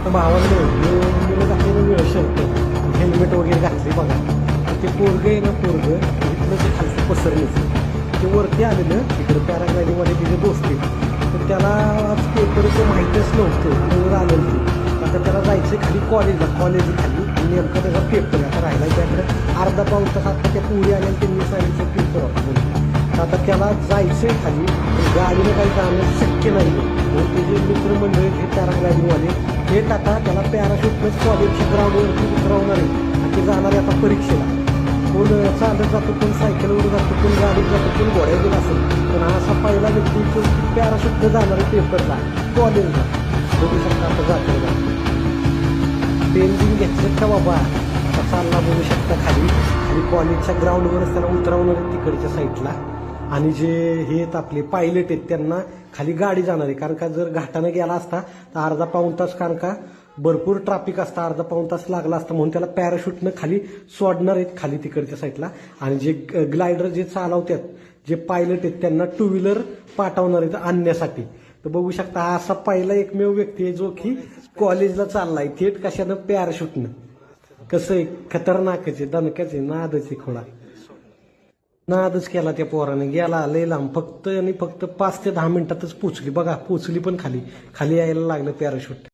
तर भावांनो मुलं घातलेलं वेळ शर्ट हेल्मेट वगैरे घातले बघा. ते पोरगं आहे ना पोरगं इथलं ते खालचं पसरलं ते वरती आलेलं तिकडं पॅराग्लायडिंगमध्ये तिथे दोस्त तर त्याला आज पेपरचं माहीतच नव्हतं वर आलेलं ते. आता त्याला जायचं खाली कॉलेज खाली नेमकं त्याचा पेपर आहे. आता राहिला त्याकडे अर्धा पाऊण तास आता त्या पुढे आल्या त्यांनी सांगितलं पेपर होता म्हणून. आता त्याला जायचंय खाली गाडीनं काही जाणं शक्य नाही. म्हणून ते जे मित्रमंडळी हे पॅराग्लायडिंगवाले हे आता त्याला पॅराशूटनंच कॉलेजच्या ग्राउंडवरती उतरवणार आहे आणि ते जाणार आहे आता परीक्षेला. कोण चालत जातो, कोण सायकलवर जातो, कोण गाडीत जातो, कोण घोड्यावर असेल. पण हा असा पहिला व्यक्ती तो पॅराशूटनं जाणार आहे पेपरला कॉलेजला. बघू शकता आता जातो पेन घेतलं का बाबा आता चालला बघू शकता खाली आणि कॉलेजच्या ग्राउंडवरच त्याला उतरवणार आहे तिकडच्या साईडला. आणि जे हे आहेत आपले पायलट आहेत त्यांना खाली गाडी जाणार आहे. कारण का जर घाटानं गेला असता तर अर्धा पाऊण तास कारण का भरपूर ट्रॅफिक असतं, अर्धा पाऊण तास लागला असता. म्हणून त्याला पॅराशूटनं खाली सोडणार आहेत खाली तिकडच्या साईडला. आणि जे ग्लायडर जे चालवतात जे पायलट आहेत त्यांना टू व्हीलर पाठवणार आहेत आणण्यासाठी. तर बघू शकता हा असा पहिला एकमेव व्यक्ती आहे जो की कॉलेजला चाललाय थेट कशानं पॅराशूटनं. कसं आहे खतरनाकच आहे, दणक्याच आहे, नादच आहे खोळा. नादच केला त्या पोराने, गेला लय लांब फक्त 5 ते 10 मिनिटातच पोचली बघा. पोचली पण खाली यायला लागलं पॅराशूट.